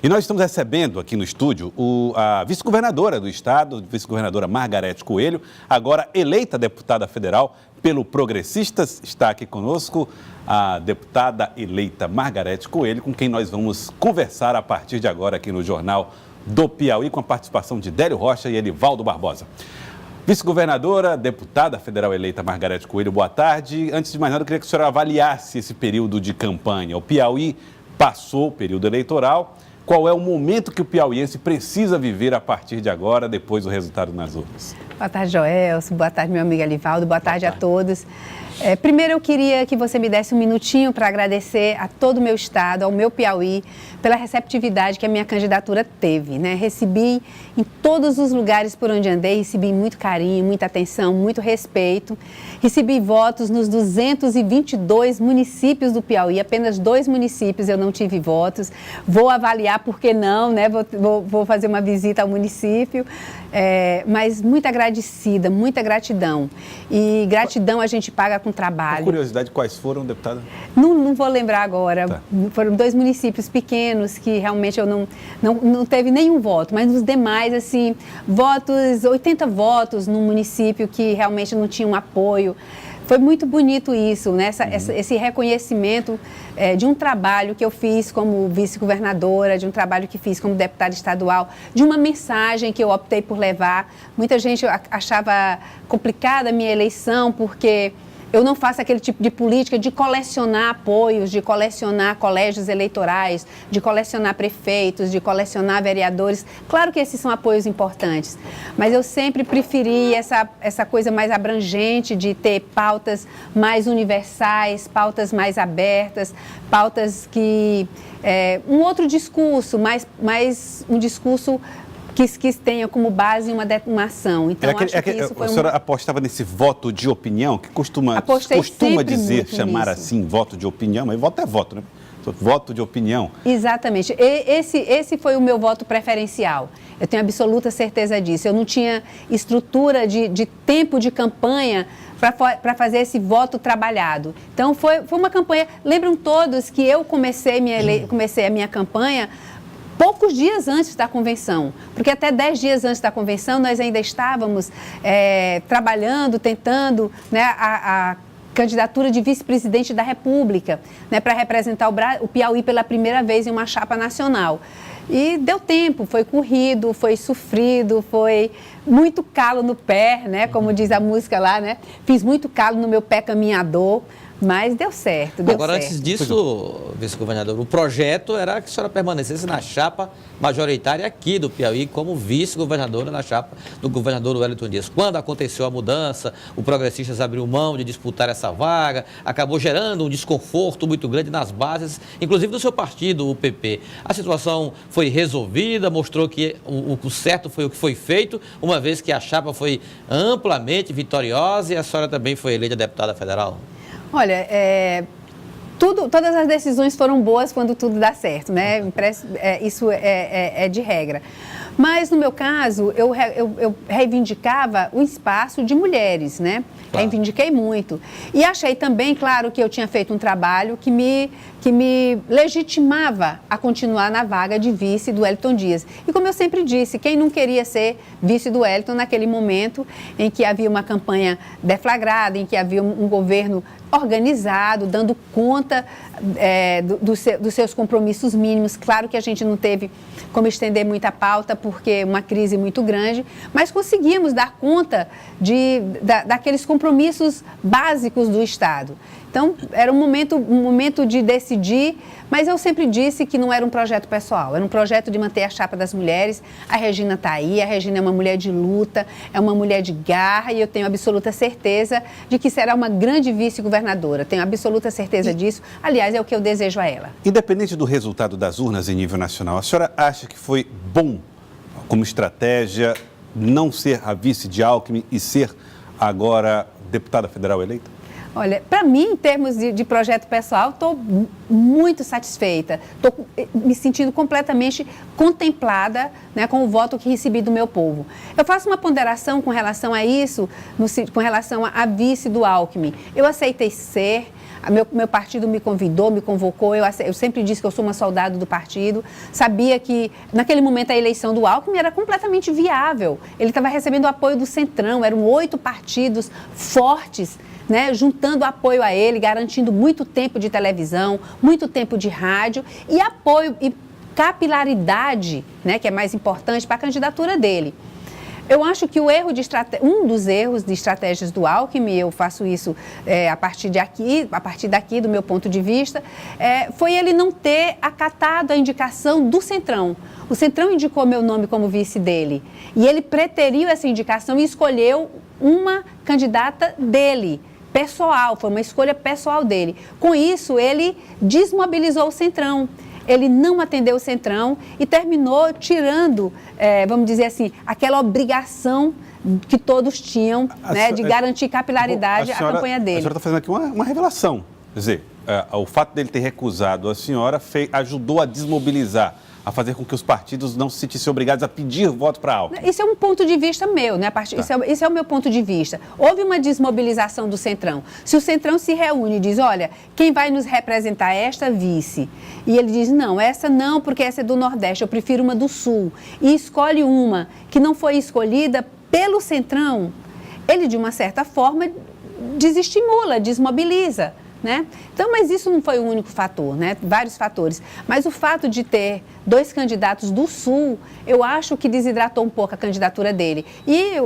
E nós estamos recebendo aqui no estúdio a vice-governadora do estado, vice-governadora Margarete Coelho, agora eleita deputada federal pelo Progressistas. Está aqui conosco a deputada eleita Margarete Coelho, com quem nós vamos conversar a partir de agora aqui no Jornal do Piauí, com a participação de Délio Rocha e Elivaldo Barbosa. Vice-governadora, deputada federal eleita Margarete Coelho, boa tarde. Antes de mais nada, eu queria que a senhora avaliasse esse período de campanha. O Piauí passou o período eleitoral. Qual é o momento que o piauiense precisa viver a partir de agora, depois do resultado nas urnas? Boa tarde, Joelson. Boa tarde, meu amigo Elivaldo. Boa tarde a todos. Primeiro, eu queria que você me desse um minutinho para agradecer a todo o meu estado, ao meu Piauí, pela receptividade que a minha candidatura teve, né? Recebi em todos os lugares por onde andei, recebi muito carinho, muita atenção, muito respeito. Recebi votos nos 222 municípios do Piauí, apenas 2 municípios eu não tive votos. Vou avaliar por que não, né? Vou fazer uma visita ao município, mas muito agradecida, muita gratidão. E gratidão a gente paga com trabalho. Por curiosidade, quais foram, deputada? Não vou lembrar agora. Tá. Foram 2 municípios pequenos que realmente eu não teve nenhum voto, mas nos demais, assim, 80 votos num município que realmente não tinha um apoio. Foi muito bonito isso, né? Esse reconhecimento de um trabalho que eu fiz como vice-governadora, de um trabalho que fiz como deputada estadual, de uma mensagem que eu optei por levar. Muita gente achava complicada a minha eleição porque eu não faço aquele tipo de política de colecionar apoios, de colecionar colégios eleitorais, de colecionar prefeitos, de colecionar vereadores. Claro que esses são apoios importantes, mas eu sempre preferi essa coisa mais abrangente de ter pautas mais universais, pautas mais abertas, pautas que... um outro discurso, mais um discurso que tenha como base uma ação. Então, acho que isso foi a senhora apostava nesse voto de opinião, que costuma dizer, chamar nisso. Assim, voto de opinião, mas voto é voto, né? Voto de opinião. Exatamente. Esse foi o meu voto preferencial. Eu tenho absoluta certeza disso. Eu não tinha estrutura de tempo de campanha para fazer esse voto trabalhado. Então, foi uma campanha... Lembram todos que eu comecei a minha campanha poucos dias antes da convenção, porque até 10 dias antes da convenção nós ainda estávamos trabalhando, tentando, né, a candidatura de vice-presidente da República, né, para representar o Piauí pela primeira vez em uma chapa nacional. E deu tempo, foi corrido, foi sofrido, foi muito calo no pé, né, como diz a música lá, né? Fiz muito calo no meu pé caminhador, mas deu certo, deu Agora, certo. Antes disso, vice-governador, o projeto era que a senhora permanecesse na chapa majoritária aqui do Piauí como vice-governadora na chapa do governador Wellington Dias. Quando aconteceu a mudança, o Progressistas abriu mão de disputar essa vaga, acabou gerando um desconforto muito grande nas bases, inclusive do seu partido, o PP. A situação foi resolvida, mostrou que o certo foi o que foi feito, uma vez que a chapa foi amplamente vitoriosa e a senhora também foi eleita deputada federal. Olha, todas as decisões foram boas quando tudo dá certo, né? Isso é de regra. Mas, no meu caso, eu reivindicava o espaço de mulheres, né? Claro. Reivindiquei muito. E achei também, claro, que eu tinha feito um trabalho que me legitimava a continuar na vaga de vice do Wellington Dias. E como eu sempre disse, quem não queria ser vice do Wellington naquele momento em que havia uma campanha deflagrada, em que havia um governo organizado, dando conta dos seus compromissos mínimos. Claro que a gente não teve como estender muita pauta, porque uma crise muito grande, mas conseguimos dar conta daqueles compromissos básicos do Estado. Então, era um momento de decidir, mas eu sempre disse que não era um projeto pessoal, era um projeto de manter a chapa das mulheres. A Regina está aí, a Regina é uma mulher de luta, é uma mulher de garra e eu tenho absoluta certeza de que será uma grande vice-governadora. Tenho absoluta certeza disso, aliás, é o que eu desejo a ela. Independente do resultado das urnas em nível nacional, a senhora acha que foi bom como estratégia não ser a vice de Alckmin e ser agora deputada federal eleita? Olha, para mim, em termos de projeto pessoal, estou muito satisfeita, estou me sentindo completamente contemplada, né, com o voto que recebi do meu povo. Eu faço uma ponderação com relação a isso, com relação à vice do Alckmin. Eu aceitei ser. Meu partido me convidou, me convocou, eu sempre disse que eu sou uma soldado do partido, sabia que naquele momento a eleição do Alckmin era completamente viável, ele estava recebendo o apoio do Centrão, eram 8 partidos fortes, né, juntando apoio a ele, garantindo muito tempo de televisão, muito tempo de rádio e apoio e capilaridade, né, que é mais importante para a candidatura dele. Eu acho que um dos erros de estratégias do Alckmin, eu faço isso a partir daqui, do meu ponto de vista, foi ele não ter acatado a indicação do Centrão. O Centrão indicou meu nome como vice dele e ele preteriu essa indicação e escolheu uma candidata dele, pessoal, foi uma escolha pessoal dele. Com isso, ele desmobilizou o Centrão. Ele não atendeu o Centrão e terminou tirando, vamos dizer assim, aquela obrigação que todos tinham, né, de garantir capilaridade à campanha dele. A senhora está fazendo aqui uma revelação. Quer dizer, o fato dele ter recusado a senhora ajudou a desmobilizar, a fazer com que os partidos não se sentissem obrigados a pedir voto para Alckmin. Isso é um ponto de vista meu, né? Isso é o meu ponto de vista. Houve uma desmobilização do Centrão. Se o Centrão se reúne e diz, olha, quem vai nos representar é esta vice, e ele diz, não, essa não, porque essa é do Nordeste, eu prefiro uma do Sul, e escolhe uma que não foi escolhida pelo Centrão, ele, de uma certa forma, desestimula, desmobiliza. Né? Então, mas isso não foi o único fator, né? Vários fatores. Mas o fato de ter 2 candidatos do Sul, eu acho que desidratou um pouco a candidatura dele. E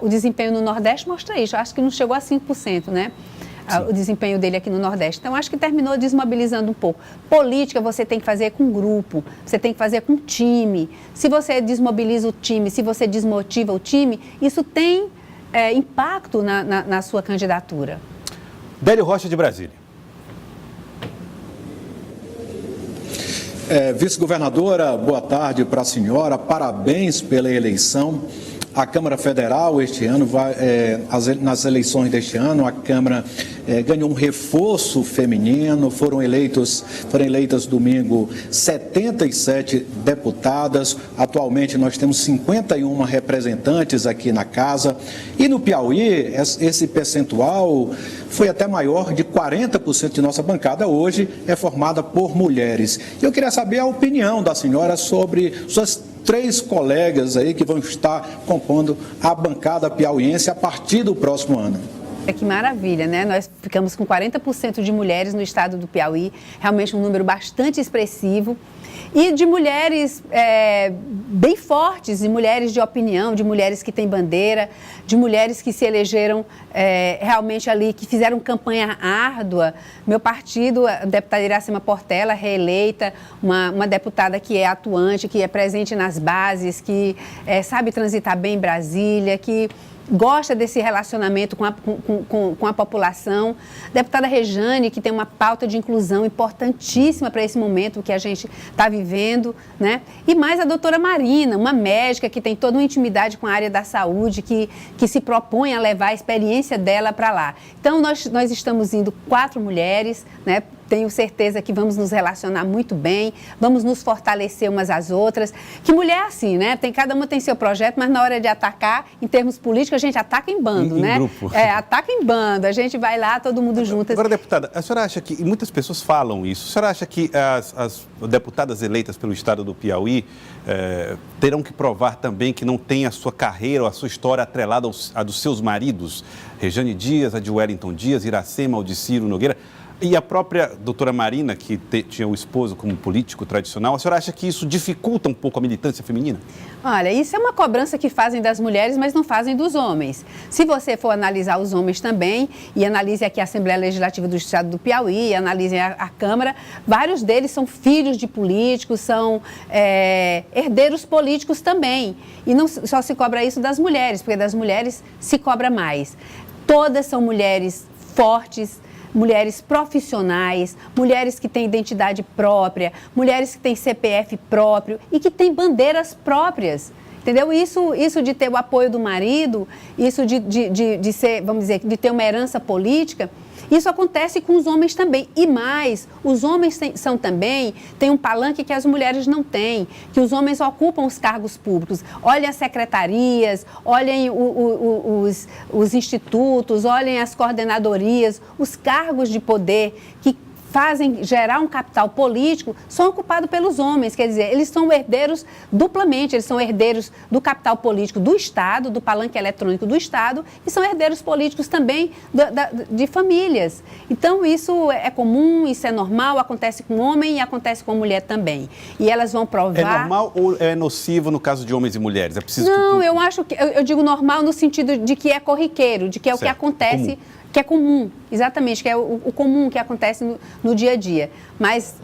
o desempenho no Nordeste mostra isso. Eu acho que não chegou a 5%, né? O desempenho dele aqui no Nordeste. Então, acho que terminou desmobilizando um pouco. Política você tem que fazer com grupo, você tem que fazer com time. Se você desmobiliza o time, se você desmotiva o time, isso tem impacto na sua candidatura. Délio Rocha, de Brasília. Vice-governadora, boa tarde para a senhora, parabéns pela eleição. A Câmara Federal este ano, nas eleições deste ano, a Câmara ganhou um reforço feminino, foram eleitas domingo 77 deputadas, atualmente nós temos 51 representantes aqui na casa, e no Piauí esse percentual foi até maior, de 40% de nossa bancada hoje é formada por mulheres. Eu queria saber a opinião da senhora sobre suas 3 colegas aí que vão estar compondo a bancada piauiense a partir do próximo ano. Que maravilha, né? Nós ficamos com 40% de mulheres no estado do Piauí, realmente um número bastante expressivo. E de mulheres bem fortes, de mulheres de opinião, de mulheres que têm bandeira, de mulheres que se elegeram realmente ali, que fizeram campanha árdua. Meu partido, a deputada Iracema Portela, reeleita, uma deputada que é atuante, que é presente nas bases, que sabe transitar bem em Brasília, que gosta desse relacionamento com a população. Deputada Rejane, que tem uma pauta de inclusão importantíssima para esse momento que a gente está vivendo, né? E mais a doutora Marina, uma médica que tem toda uma intimidade com a área da saúde, que se propõe a levar a experiência dela para lá. Então, nós estamos indo 4 mulheres, né? Tenho certeza que vamos nos relacionar muito bem, vamos nos fortalecer umas às outras. Que mulher é assim, né? Cada uma tem seu projeto, mas na hora de atacar, em termos políticos, a gente ataca em bando, né? Em grupo. Ataca em bando, a gente vai lá, todo mundo junto. Agora, deputada, a senhora acha que, e muitas pessoas falam isso, a senhora acha que as deputadas eleitas pelo estado do Piauí terão que provar também que não tem a sua carreira ou a sua história atrelada à dos seus maridos? Rejane Dias, a de Wellington Dias, Iracema, Aldicírio Nogueira. E a própria doutora Marina, que tinha o esposo como político tradicional, a senhora acha que isso dificulta um pouco a militância feminina? Olha, isso é uma cobrança que fazem das mulheres, mas não fazem dos homens. Se você for analisar os homens também, e analise aqui a Assembleia Legislativa do Estado do Piauí, e analisem a Câmara, vários deles são filhos de políticos, são herdeiros políticos também. E não só se cobra isso das mulheres, porque das mulheres se cobra mais. Todas são mulheres fortes, mulheres profissionais, mulheres que têm identidade própria, mulheres que têm CPF próprio e que têm bandeiras próprias, entendeu? Isso de ter o apoio do marido, isso de ser, vamos dizer, de ter uma herança política, Isso acontece com os homens também. E mais, os homens têm um palanque que as mulheres não têm, que os homens ocupam os cargos públicos. Olhem as secretarias, olhem os institutos, olhem as coordenadorias, os cargos de poder que fazem gerar um capital político, são ocupados pelos homens. Quer dizer, eles são herdeiros duplamente, eles são herdeiros do capital político do Estado, do palanque eletrônico do Estado, e são herdeiros políticos também de famílias. Então, isso é comum, isso é normal, acontece com homem e acontece com mulher também. E elas vão provar... É normal ou é nocivo no caso de homens e mulheres? É preciso Não, eu acho que... Eu digo normal no sentido de que é corriqueiro, de que é o que acontece... Comum. Que é comum, exatamente, que é o comum que acontece no dia a dia. Mas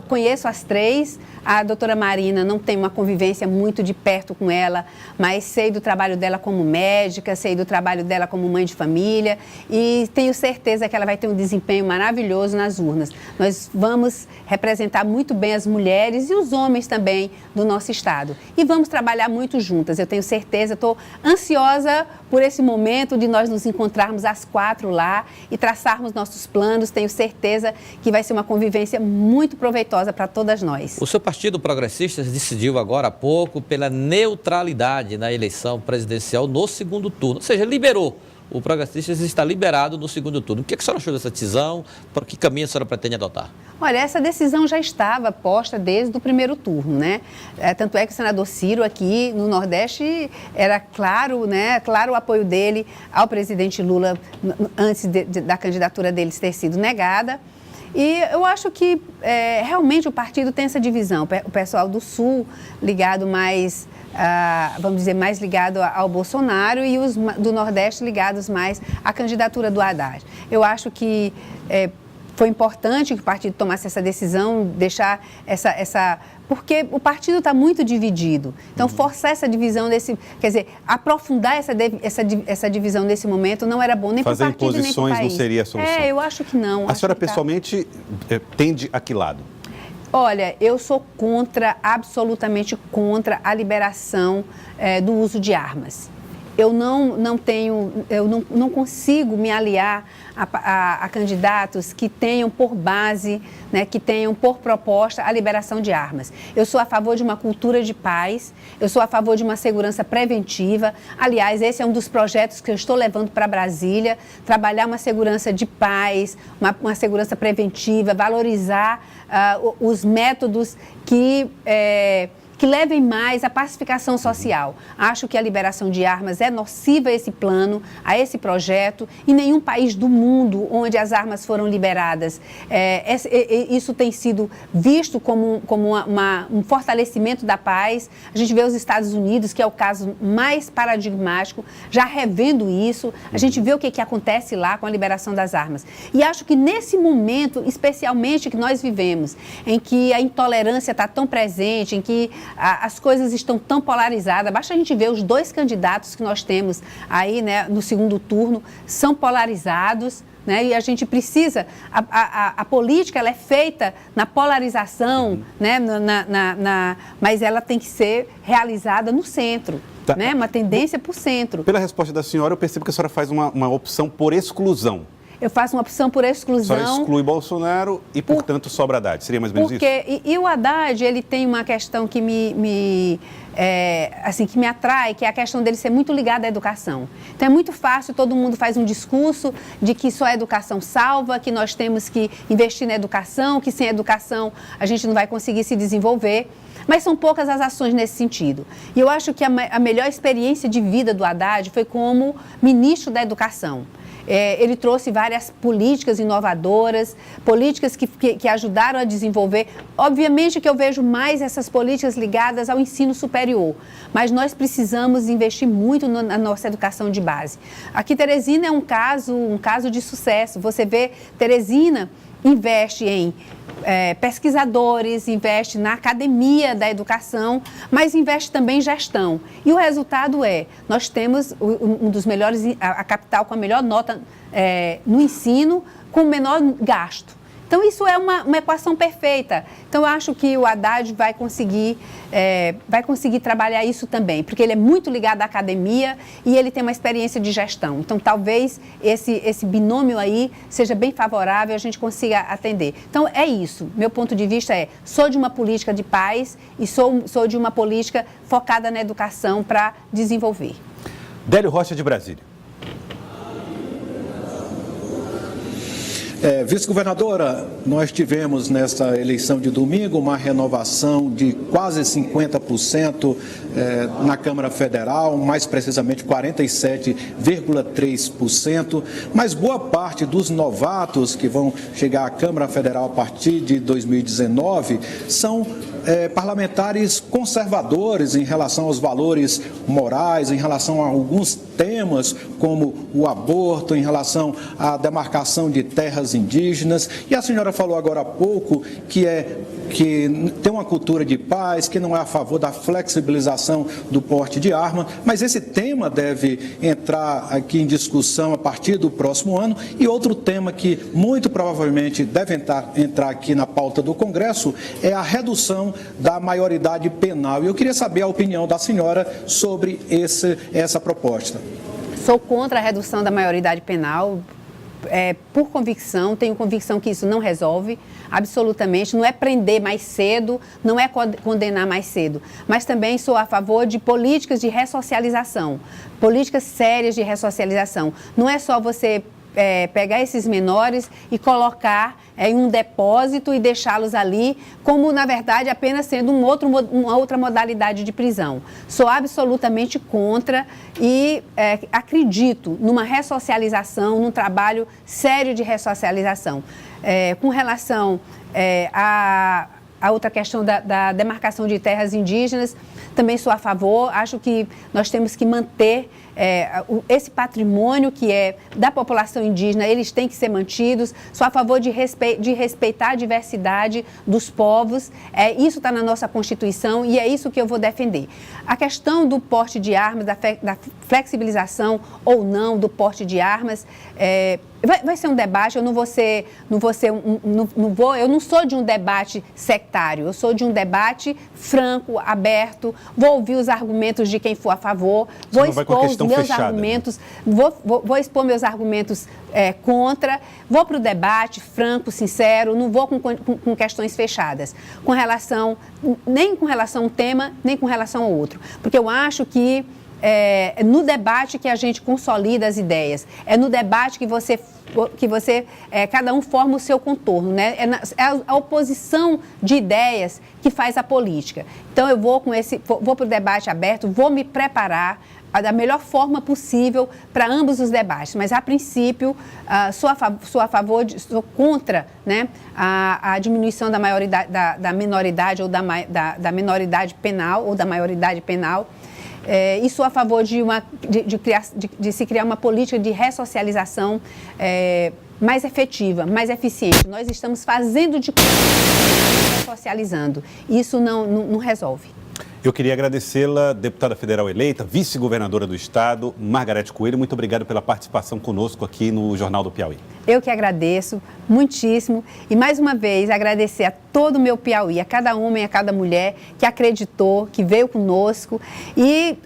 conheço as três, a doutora Marina não tem uma convivência muito de perto com ela, mas sei do trabalho dela como médica, sei do trabalho dela como mãe de família e tenho certeza que ela vai ter um desempenho maravilhoso nas urnas. Nós vamos representar muito bem as mulheres e os homens também do nosso estado. E vamos trabalhar muito juntas, eu tenho certeza, estou ansiosa por esse momento de nós nos encontrarmos às 4 lá e traçarmos nossos planos. Tenho certeza que vai ser uma convivência muito proveitosa para todas nós. O seu Partido Progressista decidiu agora há pouco pela neutralidade na eleição presidencial no segundo turno, ou seja, liberou. O Progressistas está liberado no segundo turno. O que a senhora achou dessa decisão? Por que caminho a senhora pretende adotar? Olha, essa decisão já estava posta desde o primeiro turno, né? Tanto é que o senador Ciro aqui no Nordeste era claro, né? Claro o apoio dele ao presidente Lula antes da candidatura dele ter sido negada. E eu acho que realmente o partido tem essa divisão. O pessoal do Sul ligado mais... vamos dizer, mais ligado ao Bolsonaro e os do Nordeste ligados mais à candidatura do Haddad. Eu acho que foi importante que o partido tomasse essa decisão, deixar porque o partido está muito dividido. Então, forçar essa divisão quer dizer, aprofundar essa divisão nesse momento não era bom nem para o partido nem para o país. Fazer imposições não seria a solução. Eu acho que não. A senhora pessoalmente tende a que lado? Olha, eu sou absolutamente contra a liberação do uso de armas. Eu não consigo me aliar a candidatos que tenham por base, né, que tenham por proposta a liberação de armas. Eu sou a favor de uma cultura de paz, eu sou a favor de uma segurança preventiva. Aliás, esse é um dos projetos que eu estou levando para Brasília, trabalhar uma segurança de paz, uma segurança preventiva, valorizar os métodos que levem mais à pacificação social. Acho que a liberação de armas é nociva a esse plano, a esse projeto. Em nenhum país do mundo onde as armas foram liberadas, isso tem sido visto como um fortalecimento da paz. A gente vê os Estados Unidos, que é o caso mais paradigmático, já revendo isso. A gente vê o que acontece lá com a liberação das armas. E acho que nesse momento, especialmente que nós vivemos, em que a intolerância está tão presente, em que as coisas estão tão polarizadas, basta a gente ver os dois candidatos que nós temos aí, né, no segundo turno, são polarizados, né, e a gente precisa, a política ela é feita na polarização, né, mas ela tem que ser realizada no centro, tá, né, uma tendência para o centro. Pela resposta da senhora, eu percebo que a senhora faz uma opção por exclusão. Eu faço uma opção por exclusão. Só exclui Bolsonaro e, portanto, sobra Haddad. Seria mais ou menos isso? E o Haddad, ele tem uma questão que que me atrai, que é a questão dele ser muito ligado à educação. Então, é muito fácil, todo mundo faz um discurso de que só a educação salva, que nós temos que investir na educação, que sem educação a gente não vai conseguir se desenvolver. Mas são poucas as ações nesse sentido. E eu acho que a melhor experiência de vida do Haddad foi como ministro da Educação. Ele trouxe várias políticas inovadoras, políticas que ajudaram a desenvolver. Obviamente que eu vejo mais essas políticas ligadas ao ensino superior, mas nós precisamos investir muito na nossa educação de base. Aqui, Teresina é um caso de sucesso. Você vê, Teresina investe em pesquisadores, investe na academia da educação, mas investe também em gestão. E o resultado nós temos um dos melhores, a capital com a melhor nota no ensino, com o menor gasto. Então, isso é uma equação perfeita. Então, eu acho que o Haddad vai conseguir trabalhar isso também, porque ele é muito ligado à academia e ele tem uma experiência de gestão. Então, talvez esse binômio aí seja bem favorável e a gente consiga atender. Então, é isso. Meu ponto de vista sou de uma política de paz e sou de uma política focada na educação para desenvolver. Délio Rocha, de Brasília. Vice-governadora, nós tivemos nesta eleição de domingo uma renovação de quase 50% na Câmara Federal, mais precisamente 47,3%, mas boa parte dos novatos que vão chegar à Câmara Federal a partir de 2019 são parlamentares conservadores em relação aos valores morais, em relação a alguns temas como o aborto, em relação à demarcação de terras indígenas. E a senhora falou agora há pouco que tem uma cultura de paz, que não é a favor da flexibilização do porte de arma, mas esse tema deve entrar aqui em discussão a partir do próximo ano. E outro tema que muito provavelmente deve entrar aqui na pauta do Congresso é a redução da maioridade penal. E eu queria saber a opinião da senhora sobre essa proposta. Sou contra a redução da maioridade penal. Por convicção, tenho convicção que isso não resolve, absolutamente, não é prender mais cedo, não é condenar mais cedo, mas também sou a favor de políticas de ressocialização, políticas sérias de ressocialização. Não é só você pegar esses menores e colocar em um depósito e deixá-los ali, como, na verdade, apenas sendo uma outra modalidade de prisão. Sou absolutamente contra e acredito numa ressocialização, num trabalho sério de ressocialização. Com relação a outra questão da demarcação de terras indígenas, também sou a favor, acho que nós temos que manter esse patrimônio que é da população indígena, eles têm que ser mantidos, sou a favor de respeitar a diversidade dos povos, isso está na nossa Constituição e é isso que eu vou defender. A questão do porte de armas, da flexibilização ou não do porte de armas, vai ser um debate, eu não sou de um debate sectário, eu sou de um debate franco, aberto, vou ouvir os argumentos de quem for a favor, vou expor os meus argumentos, vou expor meus argumentos contra, vou para o debate franco, sincero, não vou com questões fechadas, nem com relação a um tema, nem com relação ao outro, porque eu acho que no debate que a gente consolida as ideias, é no debate que cada um forma o seu contorno, né? É a oposição de ideias que faz a política. Então eu vou para o debate aberto, vou me preparar da melhor forma possível para ambos os debates, mas a princípio sou contra, né, a diminuição da minoridade ou da minoridade penal ou da maioridade penal. E sou a favor de se criar uma política de ressocialização mais efetiva, mais eficiente. Nós estamos fazendo de conta ressocializando. Isso não resolve. Eu queria agradecê-la, deputada federal eleita, vice-governadora do Estado, Margarete Coelho. Muito obrigado pela participação conosco aqui no Jornal do Piauí. Eu que agradeço muitíssimo e, mais uma vez, agradecer a todo o meu Piauí, a cada homem, a cada mulher que acreditou, que veio conosco e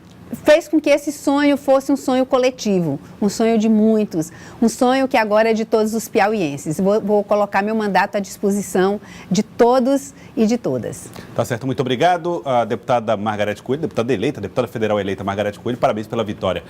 fez com que esse sonho fosse um sonho coletivo, um sonho de muitos, um sonho que agora é de todos os piauienses. Vou colocar meu mandato à disposição de todos e de todas. Tá certo, muito obrigado. A deputada Margarete Coelho, deputada eleita, deputada federal eleita Margarete Coelho, parabéns pela vitória.